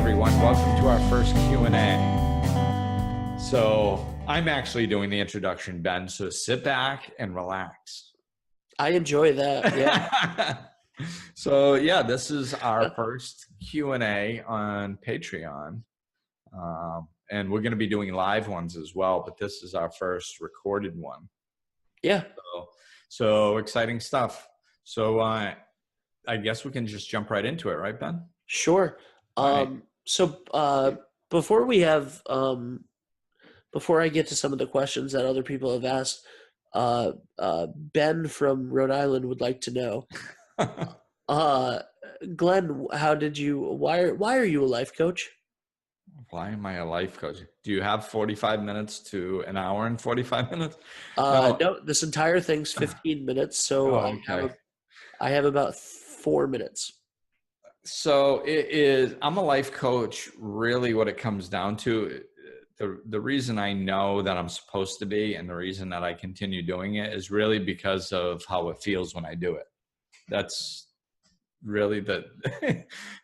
everyone. Welcome to our first Q&A. So I'm actually doing the introduction, Ben, so sit back and relax. I enjoy that, yeah. So yeah, this is our first Q&A on Patreon. And we're going to be doing live ones as well, but this is our first recorded one. Yeah. So exciting stuff. So I guess we can just jump right into it, right, Ben? Sure. Right. Before I get to some of the questions that other people have asked, Ben from Rhode Island would like to know, Glenn, why are you a life coach? Why am I a life coach? Do you have 45 minutes to an hour and 45 minutes? No, this entire thing's 15 minutes, so okay. I have about 4 minutes. So I'm a life coach. Really what it comes down to, the reason I know that I'm supposed to be and the reason that I continue doing it is really because of how it feels when I do it. That's really the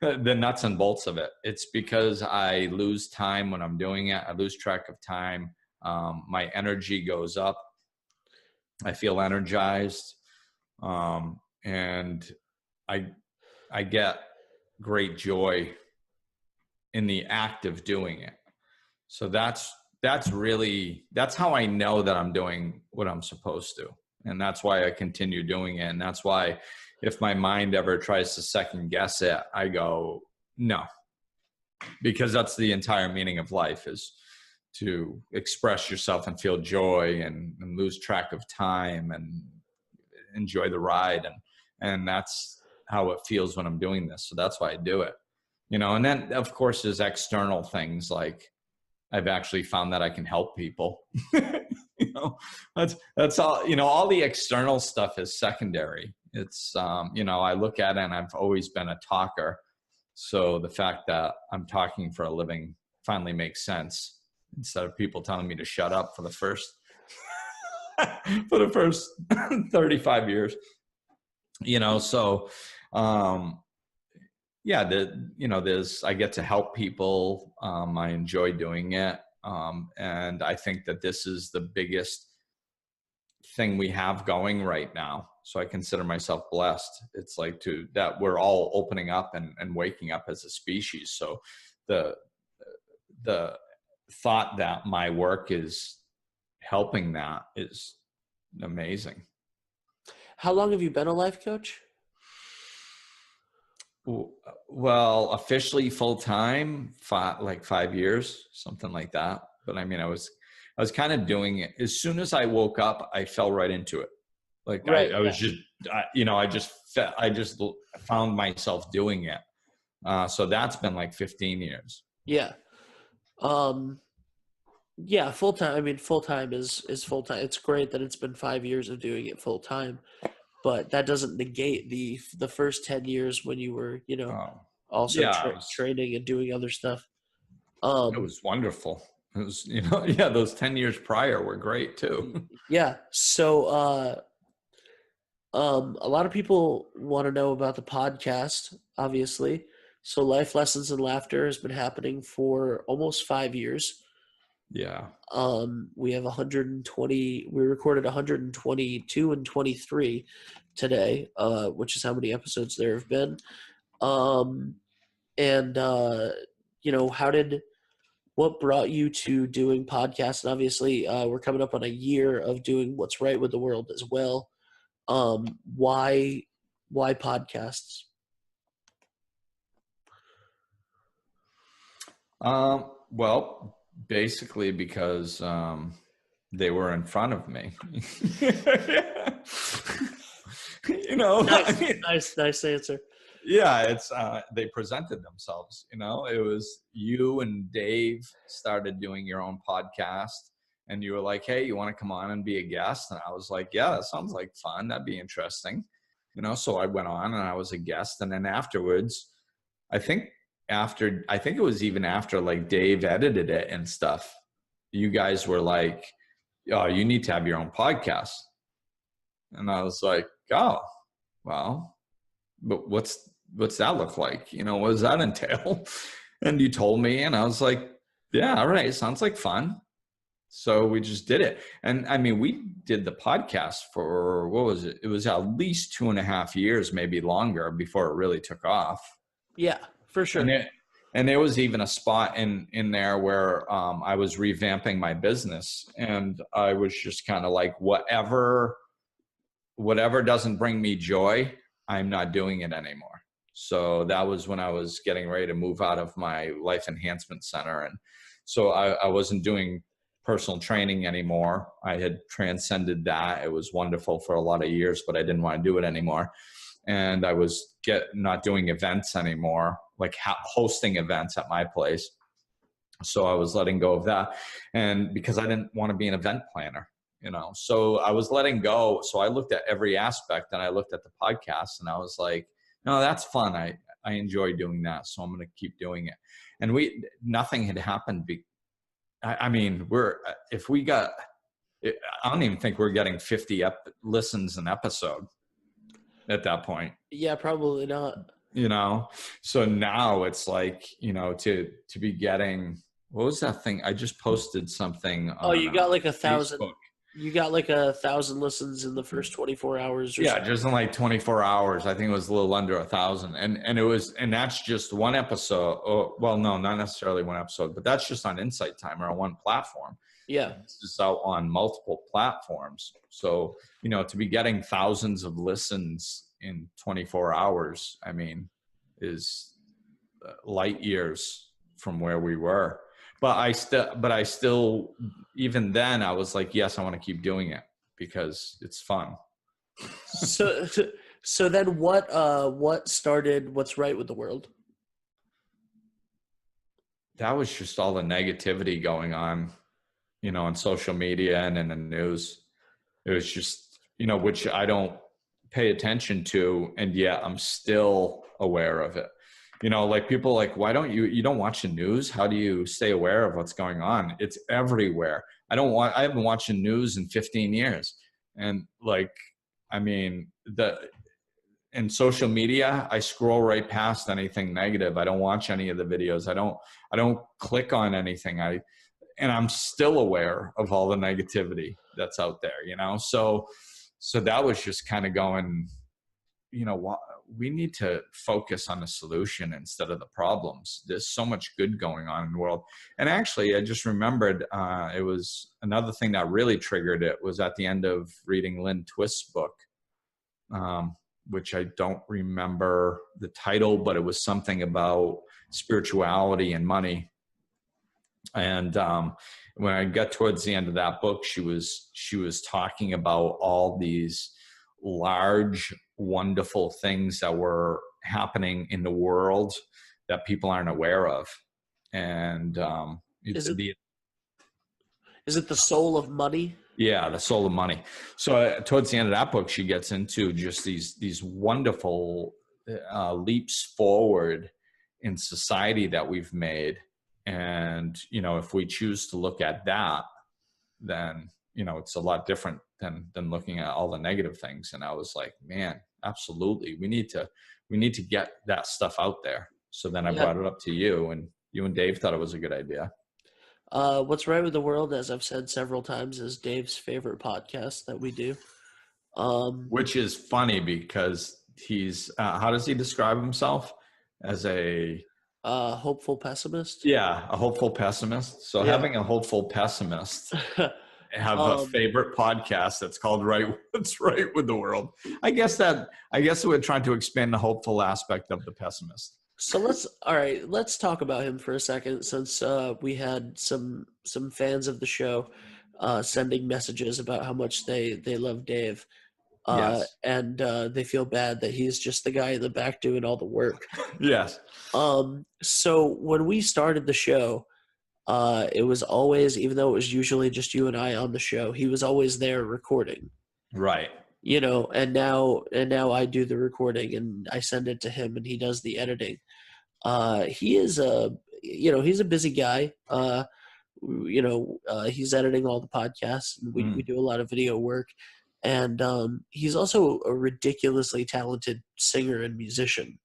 nuts and bolts of it. It's because I lose time when I'm doing it. I lose track of time. My energy goes up. I feel energized. And I get great joy in the act of doing it. So that's how I know that I'm doing what I'm supposed to. And that's why I continue doing it. And that's why if my mind ever tries to second guess it, I go, no, because that's the entire meaning of life, is to express yourself and feel joy and lose track of time and enjoy the ride. And that's how it feels when I'm doing this. So that's why I do it, and then of course there's external things, like I've actually found that I can help people. That's all, all the external stuff is secondary. It's, I look at it and I've always been a talker. So the fact that I'm talking for a living finally makes sense, instead of people telling me to shut up for the first 35 years, so, I get to help people. I enjoy doing it. And I think that this is the biggest thing we have going right now. So I consider myself blessed. It's like that we're all opening up and waking up as a species. So the thought that my work is helping that is amazing. How long have you been a life coach? Well, officially full-time, 5 years, something like that. But I mean, I was kind of doing it. As soon as I woke up, I fell right into it. Like right, I was just, I just found myself doing it. So that's been like 15 years. Yeah. Yeah, full-time. I mean, full-time is full-time. It's great that it's been 5 years of doing it full-time, but that doesn't negate the first 10 years when you were, also training and doing other stuff. It was wonderful. It was, those 10 years prior were great too. Yeah. So, a lot of people want to know about the podcast, obviously. So Life Lessons and Laughter has been happening for almost 5 years. Yeah. We have 120, we recorded 122 and 23 today, which is how many episodes there have been. What brought you to doing podcasts? And obviously, we're coming up on a year of doing What's Right with the World as well. Why podcasts? Well, basically because they were in front of me. Nice answer. Yeah, it's they presented themselves. It was you and Dave started doing your own podcast, and you were like, "Hey, you want to come on and be a guest?" And I was like, "Yeah, that sounds like fun. That'd be interesting." So I went on and I was a guest, and then afterwards, I think it was even after like Dave edited it and stuff, you guys were like, "Oh, you need to have your own podcast." And I was like, "Oh, well, but what's that look like? What does that entail?" And you told me, and I was like, yeah, all right, sounds like fun. So we just did it. And I mean, we did the podcast for, what was it? It was at least 2.5 years, maybe longer, before it really took off. Yeah, for sure. And there was even a spot in there where I was revamping my business, and I was just kind of like, whatever doesn't bring me joy, I'm not doing it anymore. So that was when I was getting ready to move out of my life enhancement center. And so I wasn't doing personal training anymore. I had transcended that. It was wonderful for a lot of years, but I didn't want to do it anymore. And I was not doing events anymore, like hosting events at my place. So I was letting go of that. And because I didn't want to be an event planner, so I was letting go. So I looked at every aspect, and I looked at the podcast, and I was like, no, that's fun. I enjoy doing that. So I'm going to keep doing it. And nothing had happened. I mean, I don't even think we're getting 50 listens an episode at that point. Yeah, probably not. So now it's like, to be getting, what was that thing? I just posted something. Oh, you got like 1,000. Facebook. You got like 1,000 listens in the first 24 hours. Yeah, just in like 24 hours. I think it was a little under 1,000, and that's just one episode. Oh, well, no, not necessarily one episode, but that's just on Insight Timer on one platform. Yeah, it's just out on multiple platforms. So to be getting thousands of listens in 24 hours, I mean, is light years from where we were. But I still, even then, I was like, yes, I want to keep doing it because it's fun. So then what started What's Right with the World? That was just all the negativity going on, on social media and in the news. It was just, which I don't pay attention to, and yet I'm still aware of it. Like people like, why don't you don't watch the news? How do you stay aware of what's going on? It's everywhere. I haven't watched the news in 15 years. And like, I mean, in social media, I scroll right past anything negative. I don't watch any of the videos. I don't click on anything. And I'm still aware of all the negativity that's out there, So that was just kind of going, we need to focus on the solution instead of the problems. There's so much good going on in the world. And actually, I just remembered, it was another thing that really triggered it was at the end of reading Lynn Twist's book, which I don't remember the title, but it was something about spirituality and money. And when I got towards the end of that book, she was talking about all these large, wonderful things that were happening in the world that people aren't aware of. And is it the soul of money? Yeah, the soul of money. So towards the end of that book, she gets into just these wonderful leaps forward in society that we've made. And, if we choose to look at that, then, it's a lot different than looking at all the negative things. And I was like, man, absolutely. We need to get that stuff out there. So then I brought it up to you, and you and Dave thought it was a good idea. What's Right with the World, as I've said several times, is Dave's favorite podcast that we do. Which is funny because he's, how does he describe himself? As a hopeful pessimist? Yeah, a hopeful pessimist. So having a hopeful pessimist have a favorite podcast that's called What's Right with the World. I guess we're trying to expand the hopeful aspect of the pessimist. So let's talk about him for a second, since we had some fans of the show sending messages about how much they love Dave. Yes. And they feel bad that he's just the guy in the back doing all the work. Yes. So when we started the show, it was always, even though it was usually just you and I on the show, he was always there recording. Right. And now I do the recording and I send it to him and he does the editing. He is he's a busy guy. He's editing all the podcasts, and we do a lot of video work. And he's also a ridiculously talented singer and musician.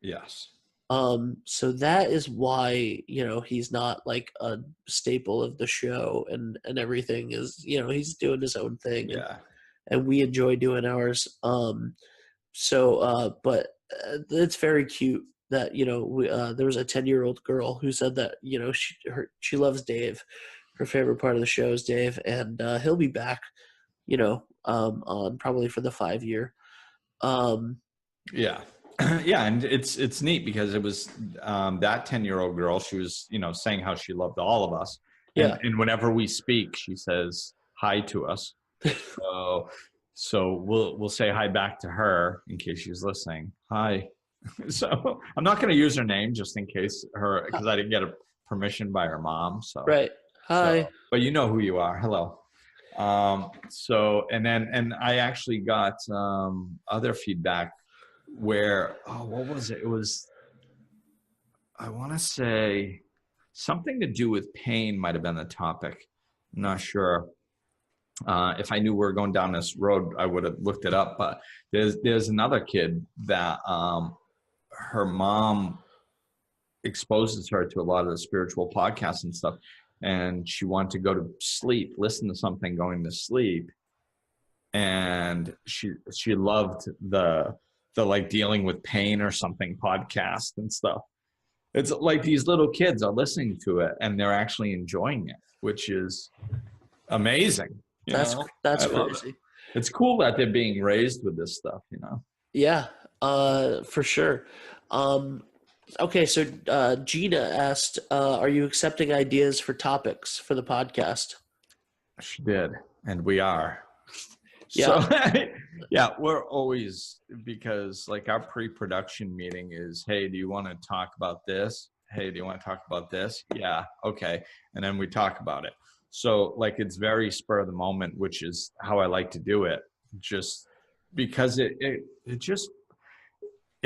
Yes. So that is why, he's not like a staple of the show and everything is, he's doing his own thing. Yeah. And we enjoy doing ours. But it's very cute that, there was a 10-year-old girl who said that, she loves Dave. Her favorite part of the show is Dave, and he'll be back, on probably for the 5-year. Yeah. Yeah, and it's neat because it was that 10-year-old girl. She was, saying how she loved all of us. Yeah. And whenever we speak, she says hi to us. So we'll say hi back to her in case she's listening. Hi. So I'm not going to use her name just in case because I didn't get a permission by her mom. So right. Hi. But you know who you are. Hello. And I actually got other feedback where, what was it? It was, I want to say something to do with pain might have been the topic. I'm not sure. If I knew we were going down this road, I would have looked it up. But there's another kid that her mom exposes her to a lot of the spiritual podcasts and stuff. And she wanted to go to sleep, listen to something going to sleep. And she loved the like dealing with pain or something podcast and stuff. It's like these little kids are listening to it and they're actually enjoying it, which is amazing. That's crazy. It's cool that they're being raised with this stuff, Yeah, for sure. Okay, so Gina asked, are you accepting ideas for topics for the podcast? She did, and we are. Yeah. So, yeah, we're always, because like our pre-production meeting is, hey, do you want to talk about this? Hey, do you want to talk about this? Yeah, okay. And then we talk about it. So like it's very spur of the moment, which is how I like to do it, just because it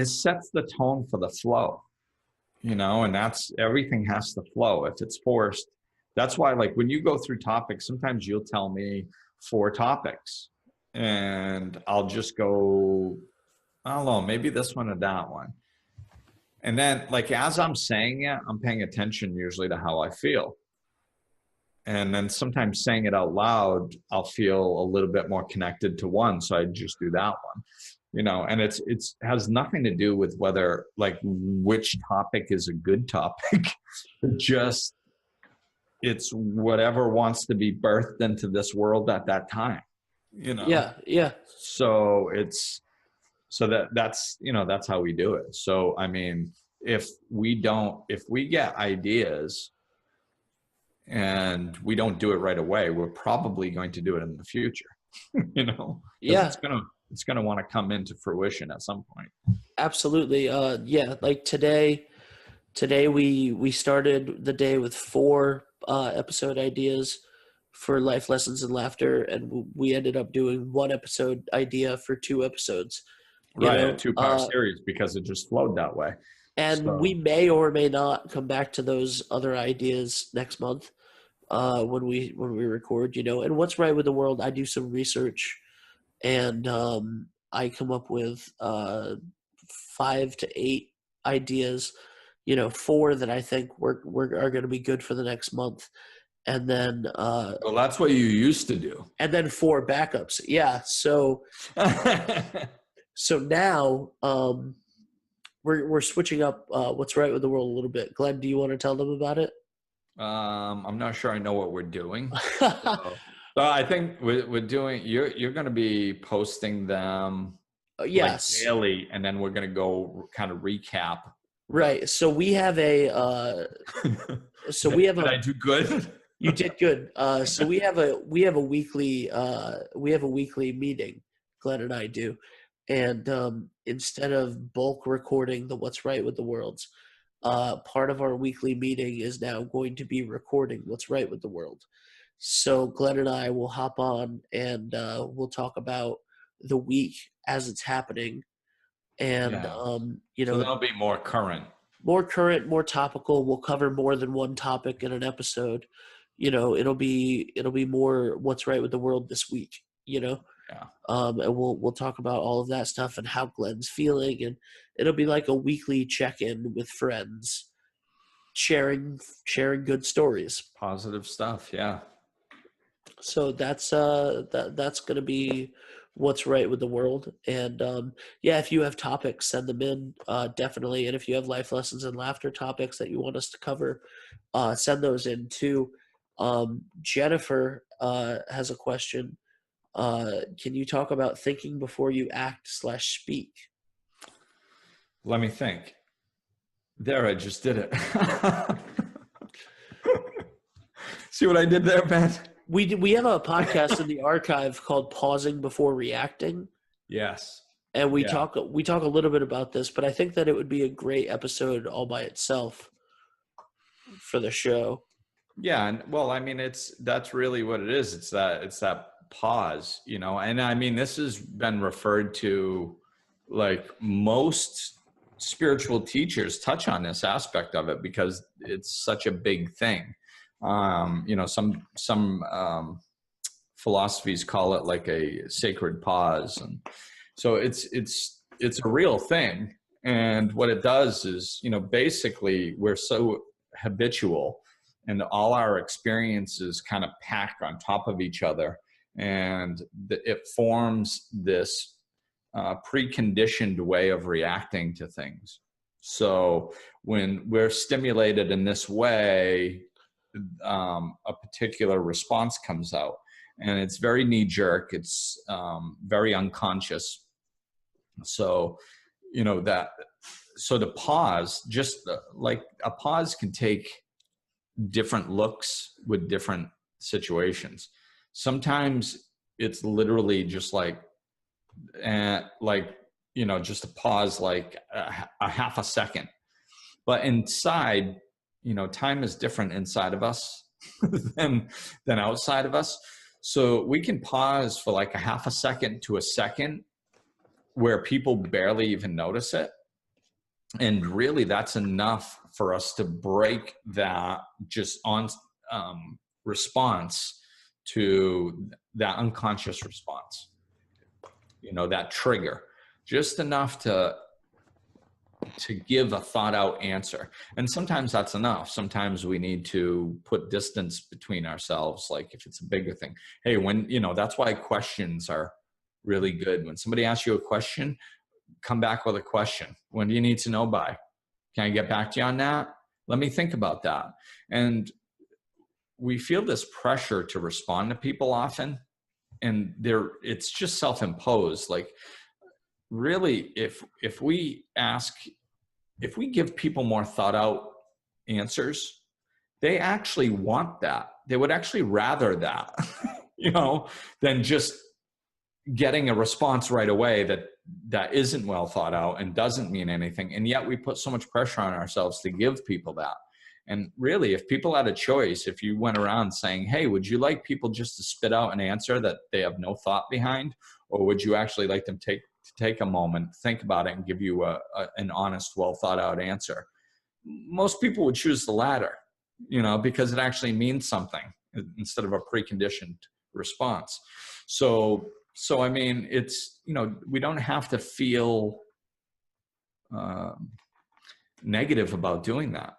sets the tone for the flow, and that's, everything has to flow. If it's forced, that's why like when you go through topics, sometimes you'll tell me 4 topics and I'll just go, I don't know, maybe this one or that one. And then like, as I'm saying it, I'm paying attention usually to how I feel. And then sometimes saying it out loud, I'll feel a little bit more connected to one. So I just do that one, and it's has nothing to do with whether like which topic is a good topic. It's whatever wants to be birthed into this world at that time, Yeah. So that's how we do it. So, I mean, if we get ideas and we don't do it right away, we're probably going to do it in the future, Yeah. It's going to want to come into fruition at some point. Absolutely. Yeah. Like today we started the day with 4 episode ideas for Life Lessons and Laughter, and we ended up doing 1 episode idea for 2 episodes. Right, a 2-part series, because it just flowed that way. And we may or may not come back to those other ideas next month when we record, And What's Right with the World, I do some research, and I come up with 5 to 8 ideas, 4 that I think are going to be good for the next month. And then well, that's what you used to do. And then 4 backups. Yeah. So so now we're switching up What's Right with the World a little bit. Glenn, do you want to tell them about it? I'm not sure I know what we're doing. So I think we're doing, you're going to be posting them yes, like daily, and then we're going to go kind of recap. Right. So we have a Did I do good? You did good. So we have a weekly meeting, Glenn and I do. And instead of bulk recording the What's Right with the Worlds, part of our weekly meeting is now going to be recording What's Right with the World. So Glenn and I will hop on and we'll talk about the week as it's happening. And, so that'll be more current, more topical. We'll cover more than one topic in an episode. It'll be more What's Right with the World this week, Yeah. And we'll talk about all of that stuff and how Glenn's feeling, and it'll be like a weekly check-in with friends, sharing good stories, positive stuff. Yeah. So that's going to be what's right with the world. And yeah, if you have topics, send them in, definitely. And if you have life lessons and laughter topics that you want us to cover, send those in too. Jennifer has a question. Can you talk about thinking before you act/speak? Let me think. There, I just did it. See what I did there, Ben? We have a podcast in the archive called Pausing Before Reacting. Yes. And we talk a little bit about this, but I think that it would be a great episode all by itself for the show. Yeah, and well, I mean, that's really what it is. It's that pause, you know. And I mean, this has been referred to, like, most spiritual teachers touch on this aspect of it because it's such a big thing. You know, some philosophies call it like a sacred pause, and so it's a real thing. And what it does is, you know, basically we're so habitual, and all our experiences kind of pack on top of each other, and it forms this preconditioned way of reacting to things. So when we're stimulated in this way, a particular response comes out, and it's very knee-jerk. It's very unconscious. So, you know, so the pause, just like a pause can take different looks with different situations. Sometimes it's literally just like, you know, just a pause, like a half a second. But inside, you know, time is different inside of us than outside of us. So we can pause for like a half a second to a second where people barely even notice it. And really that's enough for us to break that just on response to that unconscious response, you know, that trigger, just enough to give a thought out answer. And sometimes that's enough. Sometimes we need to put distance between ourselves. Like if it's a bigger thing, hey, when, you know, that's why questions are really good. When somebody asks you a question, come back with a question. When do you need to know by? Can I get back to you on that? Let me think about that. And we feel this pressure to respond to people often, and it's just self-imposed. Like, really, if we give people more thought out answers, they actually want that. They would actually rather that, you know, than just getting a response right away that isn't well thought out and doesn't mean anything. And yet we put so much pressure on ourselves to give people that. And really, if people had a choice, if you went around saying, hey, would you like people just to spit out an answer that they have no thought behind? Or would you actually like them to take a moment, think about it, and give you an honest, well thought out answer? Most people would choose the latter, you know, because it actually means something instead of a preconditioned response. So I mean, it's, you know, we don't have to feel negative about doing that.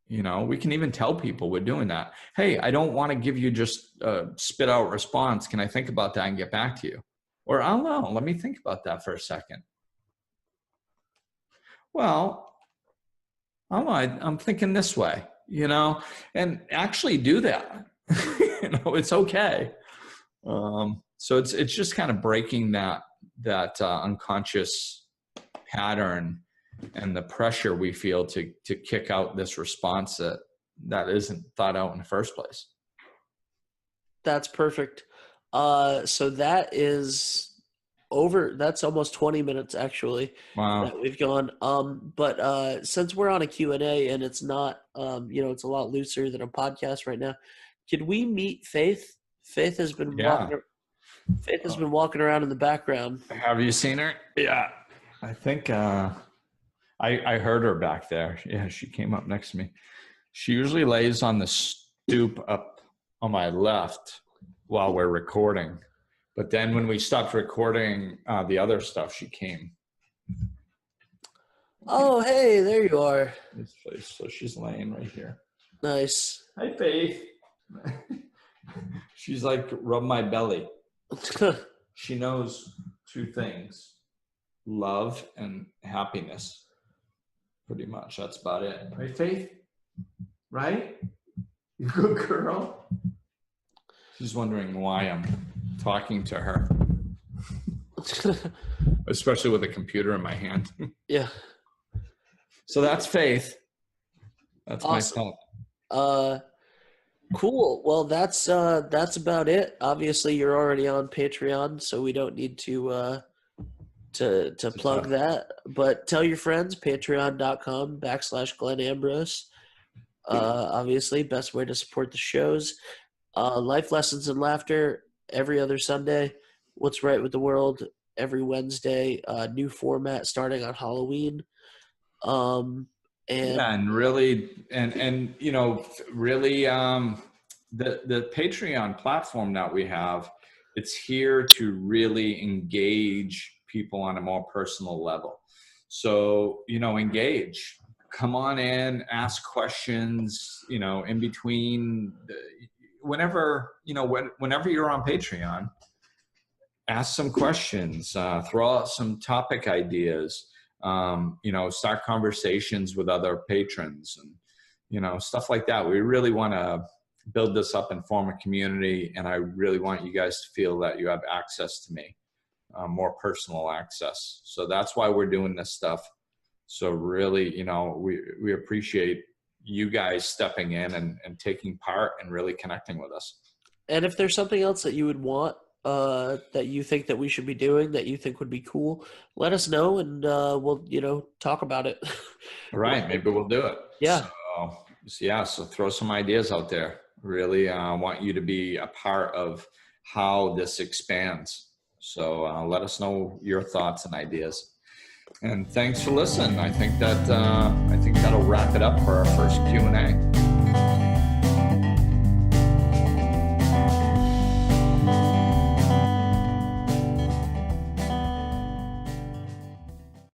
You know, we can even tell people we're doing that. Hey, I don't want to give you just a spit out response. Can I think about that and get back to you? Or, I don't know, let me think about that for a second. Well, I'm thinking this way, you know, and actually do that. You know, it's okay. So it's just kind of breaking that unconscious pattern and the pressure we feel to kick out this response that isn't thought out in the first place. That's perfect. So that is over. That's almost 20 minutes actually. Wow. That we've gone. But since we're on a Q&A and it's not, you know, it's a lot looser than a podcast right now, could we meet Faith? Faith has been walking around in the background. Have you seen her? Yeah. I think I heard her back there. Yeah, she came up next to me. She usually lays on the stoop up on my left while we're recording. But then when we stopped recording the other stuff, she came. Oh, hey, there you are. So she's laying right here. Nice. Hi, Faith. She's like, rub my belly. She knows two things: love and happiness. Pretty much. That's about it. Right, Faith? Right? You good girl? She's wondering why I'm talking to her. Especially with a computer in my hand. Yeah. So that's Faith. That's awesome. my Cool. Well, that's about it. Obviously, you're already on Patreon, so we don't need to plug that. But tell your friends, patreon.com/Glenn Ambrose. Obviously, best way to support the shows. Life Lessons and Laughter every other Sunday. What's Right with the World every Wednesday. New format starting on Halloween. And really, and you know, really, the Patreon platform that we have, it's here to really engage people on a more personal level. So, you know, engage. Come on in, ask questions. You know, in between, whenever you're on Patreon, ask some questions. Throw out some topic ideas. You know, start conversations with other patrons and, you know, stuff like that. We really want to build this up and form a community. And I really want you guys to feel that you have access to me, more personal access. So that's why we're doing this stuff. So really, you know, we appreciate you guys stepping in and taking part and really connecting with us. And if there's something else that you would want, that you think that we should be doing, that you think would be cool, let us know, and we'll, you know, talk about it. Right. Maybe we'll do it. Yeah. So throw some ideas out there. Really want you to be a part of how this expands. So let us know your thoughts and ideas. And thanks for listening. I think that'll wrap it up for our first Q&A.